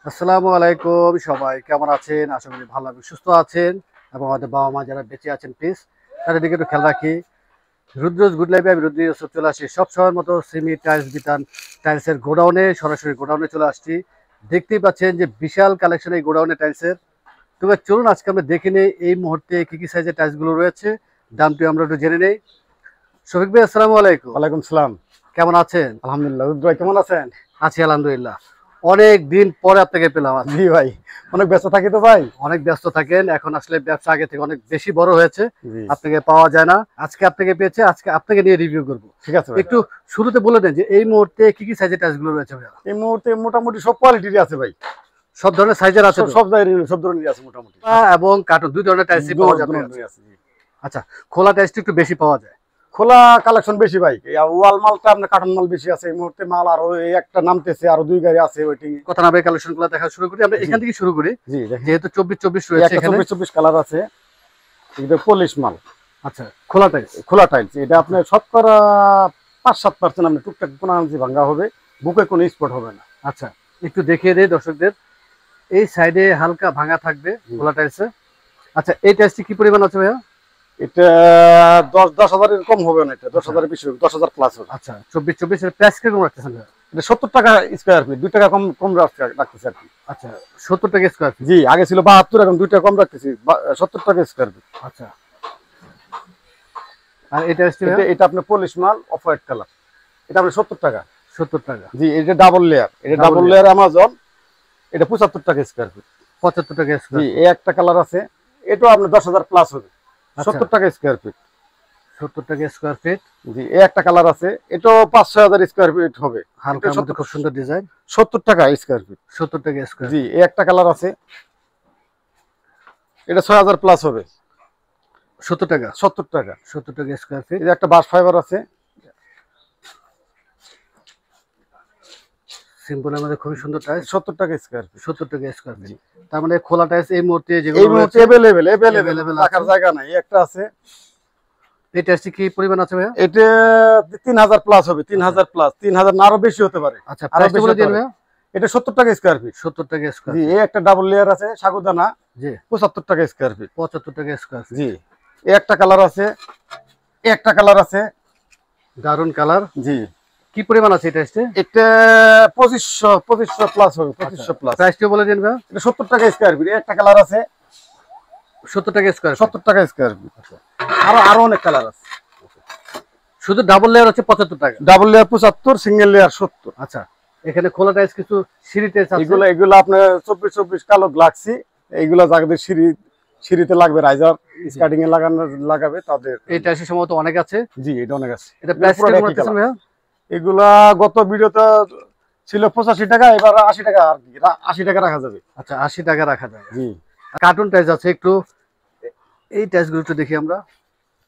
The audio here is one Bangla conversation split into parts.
আসসালামু আলাইকুম, সবাই কেমন আছেন? আশা করি ভালো এবং সুস্থ আছেন এবং আমাদের বাবা মা যারা বেঁচে আছেন প্লিজ তাদের দিকে একটু খেয়াল রাখি। রুদ্রজ গুড লাইফে আমি রুদ্র ইউসুফ চলে আসছি সব সময়ের মতো সিমি টাইলস বিতান টাইলসের গোডাউনে, সরাসরি গোডাউনে চলে আসছি। দেখতেই পাচ্ছেন যে বিশাল কালেকশন এই গোডাউনে টাইলসের। তবে চলুন আজকে আমরা দেখে নেই এই মুহূর্তে কি কি সাইজের টাইলসগুলো রয়েছে, দামটি আমরা একটু জেনে নেই। শফিক ভাই আসসালামু আলাইকুম। ওয়ালাইকুম সালাম। কেমন আছেন? আলহামদুলিল্লাহ। রুদ্র ভাই কেমন আছেন? আছি আলহামদুলিল্লাহ। অনেক দিন পরে আপনাকে পেলাম। জি ভাই, অনেক ব্যস্ত থাকি তো ভাই। অনেক ব্যস্ত থাকেন, এখন আসলে ব্যবসা আগে থেকে অনেক বেশি বড় হয়েছে, জি আপনাকে পাওয়া যায় না। আজকে আপনাকে পেয়েছে, আজকে আপনাকে নিয়ে রিভিউ করব। ঠিক আছে ভাই। একটু শুরুতে বলে দেন যে এই মুহূর্তে কি কি সাইজের টাইলসগুলো রয়েছে ভাইয়া? এই মুহূর্তে মোটামুটি সব কোয়ালিটির আছে ভাই। সব ধরনের সাইজের আছে তো? সব ধরনের আছে মোটামুটি। এবং কার্টুন দুই ধরনের টাইলসই পাওয়া যাবে। আছে জি। আচ্ছা, খোলা টাইলসটা একটু বেশি পাওয়া যায়। খোলা কালেকশন বেশি ভাই। ওয়াল মালটা আপনার কার্টন মাল বেশি আছে এই মুহূর্তে। মাল আরো এই একটা নামতেছে, আরো দুই গাড়ি আছে ওয়েটিং। কথা না ভাই, কালেকশনগুলো দেখা শুরু করি আমরা, এখান থেকে শুরু করি। জি দেখেন, যেহেতু 24-24 রয়েছে এখানে। 24 কালার আছে। এটা পলিশ মাল। আচ্ছা, খোলা টাইলস। খোলা টাইলস এটা আপনার শতকরা 5-7% আপনি টুকটাক কোন আংশি ভাঙা হবে, বুকে কোনো স্পট হবে না। আচ্ছা, একটু দেখিয়ে দেই দর্শকদের। এই সাইডে হালকা ভাঙা থাকবে খোলা টাইলসে। আচ্ছা, এই টাইলসটি কি পরিমাণ আছে ভাইয়া? এটা 10,000 এর কম হবে না, এটা 10,000 বেশি হবে, 10,000 প্লাস হবে। আচ্ছা, 24-24 এর প্রাইস কিরকম রাখতেছেন ভাইয়া? এটা 70 টাকা স্কয়ার ফিট, 2 টাকা কম কম রাখতেছি আর কি। আচ্ছা, 70 টাকা স্কয়ার ফিট। জি, আগে ছিল 72, এখন 2 টাকা কম রাখতেছি, 70 টাকা স্কয়ার ফিট। আচ্ছা, আর এটা এটা আপনার পলিশ মাল, অফ হোয়াইট কালার। এটা আপনার 70 টাকা। 70 টাকা। জি, এটা ডাবল লেয়ার, এটা ডাবল লেয়ার অ্যামাজন। এটা 75 টাকা স্কয়ার ফিট। 75 টাকা স্কয়ার। জি, এই একটা কালার আছে, এটাও আপনার 10,000 প্লাস হবে। 70 টাকা স্কয়ার ফিট। 70 টাকা স্কয়ার ফিট। জি, এই একটা কালার আছে, এটাও 5-6,000 স্কয়ার ফিট হবে। হালকা মধ্যে খুব সুন্দর ডিজাইন। 70 টাকা স্কয়ার ফিট। 70 টাকা স্কয়ার। জি, এই একটা কালার আছে, এটা 6,000 প্লাস হবে। 70 টাকা। 70 টাকা। 70 টাকা স্কয়ার ফিট। এই যে একটা বাস ফাইবার আছে, সিম্পলের মধ্যে খুব সুন্দর টাইলস। 70 টাকা স্কয়ার ফিট। 70 টাকা স্কয়ার ফিট। তার মানে খোলা টাইলস এই মুহূর্তে এই যেগুলো মুহূর্তে রয়েছে अवेलेबल রাখার জায়গা নাই। এই একটা আছে, এই টাইলসটি কি পরিমাণ আছে ভাইয়া? এটা 3,000 প্লাস হবে, 3,000 প্লাস, 3,000 না আরো বেশি হতে পারে। আচ্ছা, আরো প্রাইসটা বেশি বলে হতে দিন পারে। ভাইয়া। এটা 70 টাকা স্কয়ার ফিট। 70 টাকা স্কয়ার। জি, এই একটা ডাবল লেয়ার আছে সাগুদানা, জি, 75 টাকা স্কয়ার ফিট। 75 টাকা স্কয়ার ফিট। জি, এই একটা কালার আছে, এই একটা কালার আছে, দারুন কালার। জি। কি পরিমাণ আছে এই টাইলসে? এটা 2500 প্লাস হবে, 2500 প্লাস। প্রাইসটা বলে দিন ভাইয়া। এটা 70 টাকা স্কয়ার ফিট। এই একটা কালার আছে, 70 টাকা স্কয়ার। 70 টাকা স্কয়ার ফিট। আরো আরো অনেক কালার আছে। শুধু ডাবল লেয়ার হচ্ছে 75 টাকা। Double layer 75, single layer 70। আচ্ছা, এখানে খোলা টাইলস কিছু সিঁড়ি টাইলস আছে। এগুলো আপনার 24 কালো গ্লাক্সি, এইগুলা যাদের সিঁড়িতে লাগবে, রাইজার স্কার্টিং এ লাগাবে তাদের। এই টাইলসের সম্ভবত অনেক আছে। জি, এটা অনেক আছে। এটা প্রাইস পুরো কেমন একই রাখতেছেন কালার। ভাইয়া? এগুলা গত ভিডিওতে ছিল 85 টাকা, এবার 80 টাকা, আর কি 80 টাকা রাখা যাবে। আচ্ছা, 80 টাকা রাখা যায়। জি, কার্টুন টাইলস আছে একটু, এই টাইলসগুলো একটু দেখি আমরা।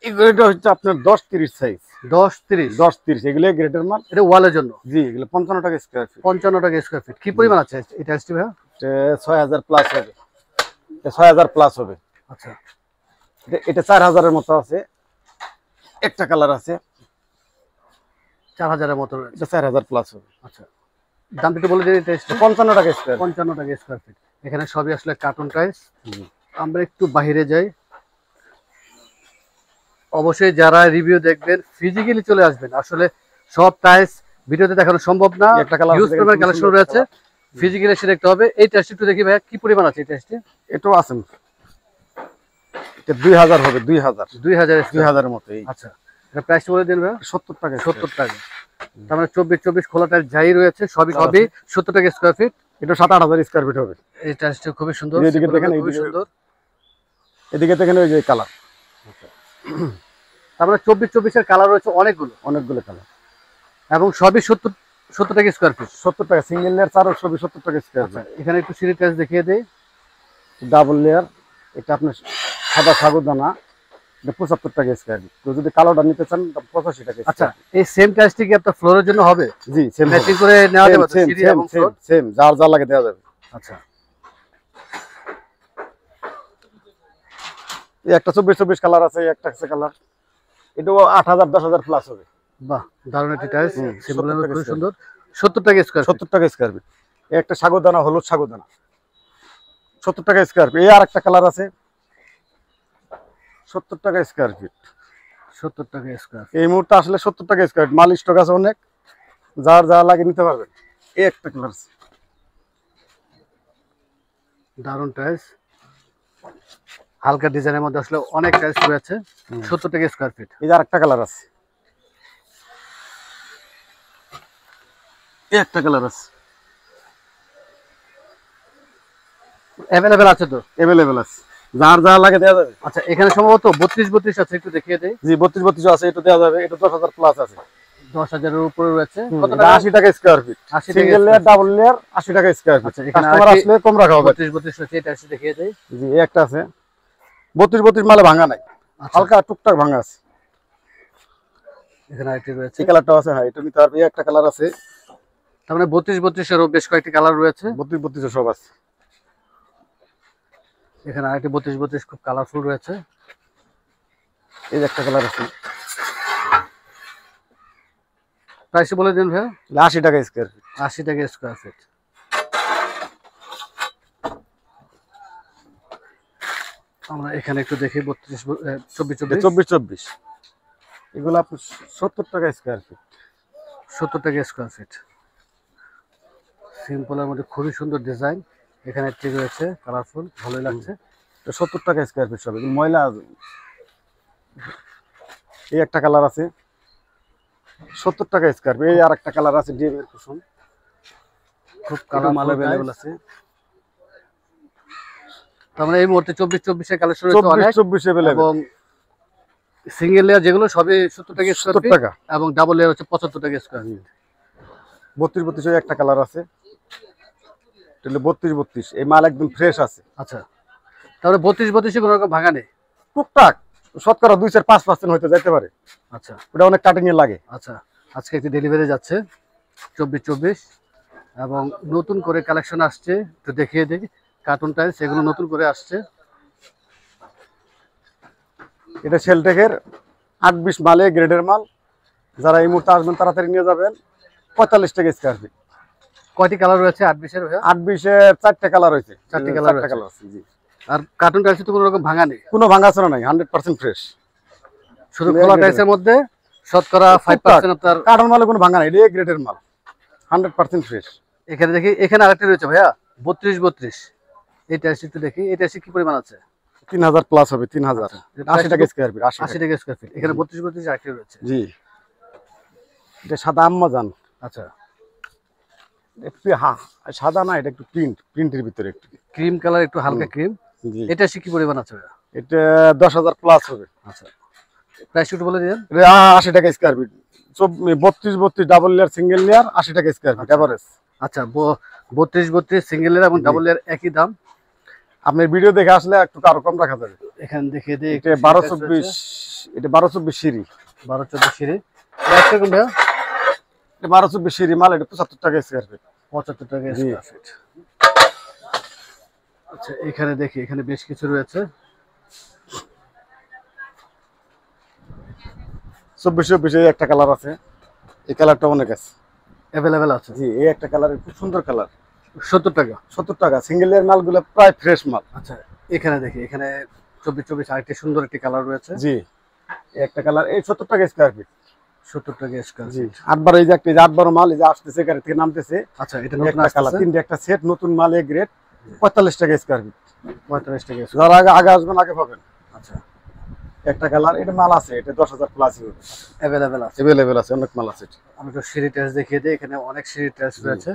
এগুলো হচ্ছে আপনার 10-30 সাইজ। 10-30। 10-30 এগুলো গ্রেডের মাল। এটা ওয়ালের জন্য। জি, এগুলো 55 টাকা স্কয়ার ফিট। 55 টাকা স্কয়ার ফিট। কি পরিমাণ আছে এই টাইলসটি ভাইয়া? 6,000 প্লাস হবে। 6,000 প্লাস হবে। আচ্ছা, এটা 4,000 এর মতো আছে। একটা কালার আছে, 4000 এর মতো রয়েছে। এটা 4,000 প্লাস হবে। আচ্ছা, দামটা একটু বলে দিন এই টাইলসটা। 55 টাকা স্কয়ার। 55 টাকা স্কয়ার ফিট। এখানে সবই আসলে কার্টুন টাইলস। আমরা একটু বাইরে যাই। অবশ্যই যারা রিভিউ দেখবেন ফিজিক্যালি চলে আসবেন। আসলে সব টাইলস ভিডিওতে দেখানো সম্ভব না। একটা কালার হিউজ পরিমাণ কালেকশন রয়েছে, ফিজিক্যালি এসে দেখতে হবে। এই টাইলসটা একটু দেখি ভাইয়া, কি পরিমাণ আছে এই টাইলসটি? এটাও আছে, এটা 2,000 হবে, 2,000 2000 এর মতো। এই আচ্ছা, এটা প্রাইস বলে দিন ভাইয়া। 70 টাকা। 70 টাকা। তার মানে 24-24 খোলা টাইলস যাই রয়েছে সবই 70 টাকা স্কয়ার ফিট। এটা 7-8,000 স্কয়ার ফিট হবে। এই টাইলসটা খুবই সুন্দর। এদিকে দেখেন, খুবই সুন্দর। এদিকে দেখেন ওই যে কালার। তার মানে 24-24 এর কালার রয়েছে অনেকগুলো কালার, এবং সবই 70 টাকা স্কয়ার ফিট। 70 টাকা সিঙ্গেল লেয়ার, চারও সবই 70 টাকা স্কয়ার আচ্ছা, ফিট। এখানে একটু সিঁড়ি টাইলস দেখিয়ে দেই। ডাবল লেয়ার, এটা আপনার সাদা সাগুদানা, এটা 75 টাকা স্কয়ার ফিট। তো যদি কালোটা নিতে চান 85 টাকা। আচ্ছা, এই সেম টাইলসটি কি আপনার ফ্লোরের জন্য হবে? জি, সেম ম্যাচিং করে নেওয়া যাবে তো সিঁড়ি এবং ফ্লোর? সেম যার যা লাগে দেওয়া যাবে। আচ্ছা, এই একটা 24 কালার আছে, এই একটা আছে কালার, এটাও 8,000 10,000 প্লাস হবে। বাহ, দারুণ একটি টাইলস। সিম্পল 70 টাকা খুব স্কয়ার। সুন্দর। 70 টাকা স্কয়ার ফিট। 70 টাকা স্কয়ার ফিট। এই একটা সাগরদানা, হলুদ সাগরদানা, 70 টাকা স্কোয়ার ফিট। এই আর একটা কালার আছে, 70 টাকা স্কোয়ার ফিট। 70 টাকা স্কোয়ার। এই মুহূর্তে আসলে 70 টাকা স্কোয়ার ফিট মাল স্টক আছে অনেক, যার যা লাগে নিতে পারবেন। এই একটা কালার আছে, দারুন টাইলস, হালকা ডিজাইনের মধ্যে আসলে অনেক টাইলস রয়েছে। 70 টাকা স্কোয়ার ফিট। এই যে আর একটা কালার আছে, এই একটা কালার আছে, অ্যাভেলেবেল আছে তো? অ্যাভেলেবেল আছে, যার যা লাগে দেওয়া যাবে। আচ্ছা, এখানে সম্ভবত 32 আছে, একটু দেখিয়ে দেই। জি 32 আছে, এটা দেওয়া যাবে। এটা 10,000 প্লাস আছে, 10,000 এর উপরে রয়েছে। কত এটা টাকা? 80 টাকা স্কোয়ার ফিট। 80 টাকা সিঙ্গেল লেয়ার, ডাবল লেয়ার 80 টাকা স্কোয়ার ফিট। আচ্ছা, এখানে কাস্টমার আসলে কম রাখা হবে। 32 রয়েছে, এটা এসে দেখিয়ে দেই। জি এই একটা আছে, 32 মালে ভাঙা নাই, আচ্ছা, হালকা টুকটাক ভাঙা আছে। এখানে আরেকটি রয়েছে। এই কালারটাও আছে, হ্যাঁ এটা নিতে পারবে। এই একটা কালার আছে, তার মানে 32 এরও বেশ কয়েকটি কালার রয়েছে। 32 সব আছে। এখানে আরেকটি 32 খুব কালারফুল রয়েছে। এই যে একটা কালার আছে, প্রাইস বলে দিন ভাইয়া। 80 টাকা স্কোয়ার ফিট। 80 টাকা স্কোয়ার ফিট। আমরা এখানে একটু দেখি 24 এগুলো আপনি 70 টাকা স্কোয়ার ফিট। 70 টাকা স্কোয়ার ফিট। সিম্পলের মধ্যে খুবই সুন্দর ডিজাইন, এখানে একটি রয়েছে কালারফুল, ভালোই লাগছে। 70 টাকা স্কোয়ার ফিট সব, ময়লা। এই একটা কালার আছে, 70 টাকা স্কোয়ার ফিট। এই আর একটা কালার আছে, ডিএম এর কুসুম, খুব কালার কালার মাল অ্যাভেলেবল আছে। তার মানে এই মুহূর্তে 24 এর কালেকশন রয়েছে অনেক, 24 অ্যাভেলেবল। এবং সিঙ্গেল লেয়ার যেগুলো সবই 70 টাকা স্কোয়ার 70 ফিট, টাকা, এবং ডাবল লেয়ার হচ্ছে 75 টাকা স্কোয়ার ফিট। 32 একটা কালার আছে, তাহলে 32 এই মাল একদম ফ্রেশ আছে। আচ্ছা, তাহলে 32 কোনো রকম ভাঙা নেই? টুকটাক শতকরা 2-4-5% হয়তো যেতে পারে, আচ্ছা ওটা অনেক কাটিং এ লাগে। আচ্ছা, আজকে একটি ডেলিভারি যাচ্ছে 24 এবং নতুন করে কালেকশন আসছে, একটু দেখিয়ে দিই। কার্টুন টাইলস এগুলো নতুন করে আসছে। এটা সেলটেকের 8-20 মালে গ্রেডের মাল, যারা এই মুহূর্তে আসবেন তাড়াতাড়ি নিয়ে যাবেন। 45 টাকা স্কোয়ার ফিট। কয়টি কালার রয়েছে 8-20 এর ভাইয়া? 8-20 4টা কালার হয়েছে, 4টি কালার আছে। জি, আর কার্টুন টাইলস তো কোনো রকম ভাঙা নেই? কোনো ভাঙাচোরা নাই, 100% ফ্রেশ। শুধু খোলা টাইলসের মধ্যে শতকরা 5% আপনার কার্টন মালে কোনো ভাঙা নাই, এটা গ্রেডের মাল, 100% ফ্রেশ। এখানে দেখি, এখানে আরেকটা রয়েছে ভাইয়া 32 এই টাইলস একটু দেখি, এই টাইলস কি পরিমাণ আছে? 3000 প্লাস হবে, 3000। 80 টাকা স্কোয়ার ফিট। 80 টাকা স্কোয়ার ফিট। এখানে 32 আরেকটি রয়েছে। জি, এটা সাদা আম্মাজান। আচ্ছা, একটু সাদা না, এটা একটু প্রিন্টের ভিতরে একটু ক্রিম কালার, একটু হালকা ক্রিম। জি, এটা কি পরিমাণ আছে ভাইয়া? এটা 10,000 প্লাস হবে। আচ্ছা, প্রাইস একটু বলে দিন। এটা 80 টাকা square feet. 32 double layer, single layer 80 টাকা স্কোয়ার ফিট এভারেজ। আচ্ছা, 32 সিঙ্গেল লেয়ার এবং ডাবল লেয়ার একই দাম। আপনার ভিডিও দেখে আসলে একটু আরো কম রাখা যাবে। এখানে দেখিয়ে দিই। এটা 12-24, এটা 12-24 সিঁড়ি। 12-14 সিঁড়ি। প্রাইস কিরকম ভাইয়া? এটা 12-24 সিঁড়ি মাল, এটা 75 টাকা স্কোয়ার ফিট। 75 টাকা স্কোয়ার ফিট। আচ্ছা, এখানে দেখি, এখানে বেশ কিছু রয়েছে। 24 একটা কালার আছে, এই কালারটা অনেক আছে, অ্যাভেলেবেল আছে। জি এই একটা কালার খুব সুন্দর কালার, 70 টাকা। 70 টাকা। সিঙ্গেল লেয়ার মালগুলো প্রায় ফ্রেশ মাল। আচ্ছা, এখানে দেখি, এখানে 24 আরেকটি সুন্দর একটি কালার রয়েছে। জি এই একটা কালার, এই 70 টাকা স্কোয়ার ফিট। 70 টাকা স্কোয়ার জি ফিট। 8-12 এই যে একটা, 8-12 মাল এই যে আসতেছে, গাড়ি থেকে নামতেছে। আচ্ছা, এটা নতুন একটা কালার, আসছে। 3টে একটা সেট, নতুন মাল, এ গ্রেড, 45 টাকা স্কোয়ার ফিট। 45 টাকা। যারা আগে আসবেন আগে পাবেন। আচ্ছা, একটা কালার, এটা মাল আছে, এটা 10,000 প্লাস অ্যাভেলেবেল আছে। অ্যাভেলেবেল আছে, অনেক মাল আছে। আমি তো সিঁড়ি টাইলস দেখিয়ে দিই, এখানে অনেক সিঁড়ি টাইলস রয়েছে।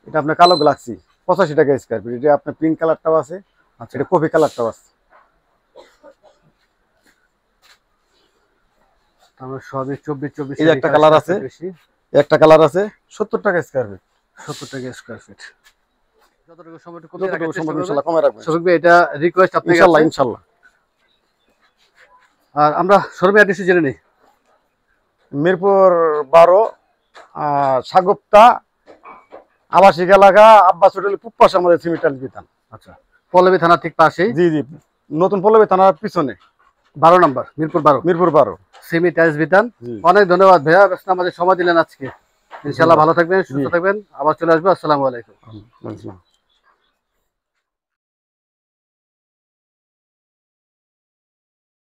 এটা আপনার কালো গ্লাসি 85 টাকা স্কোয়ার ফিট। এটা আপনার পিঙ্ক কালারটাও আছে, আচ্ছা, এটা কফি কালারটাও আছে। আমরা সবই 24 এই একটা কালার আছে, একটা কালার আছে 70 টাকা স্কোয়ার ফিট। 70 টাকা স্কোয়ার ফিট। যতটুকু সময়টুকু কমে যতটুকু রাখার চেষ্টা সম্ভব করবেন। ইনশাআল্লাহ কমে রাখবেন। শফিক ভাই, এটা রিকোয়েস্ট আপনার ইনশাআল্লাহ কাছে। ইনশাআল্লাহ। আর আমরা শোরুমের অ্যাড্রেস জেনে নিই। মিরপুর 12, সাগুপ্তা আবাসিক এলাকা, আব্বাস হোটেলের পূব পাশে আমাদের সিমেন্টাল বিতান। আচ্ছা, পল্লবী থানার ঠিক পাশেই। জি জি, নতুন পল্লবী থানার পিছনে, 12 নম্বর, মিরপুর 12, মিরপুর 12। সেমি টাইলস বিতান। জি অনেক ধন্যবাদ ভাইয়া, আমাদের সময় দিলেন আজকে। ইনশাআল্লাহ ভালো থাকবেন, সুস্থ থাকবেন, আবার চলে আসবো। আসসালামু আলাইকুম। বুঝলাম।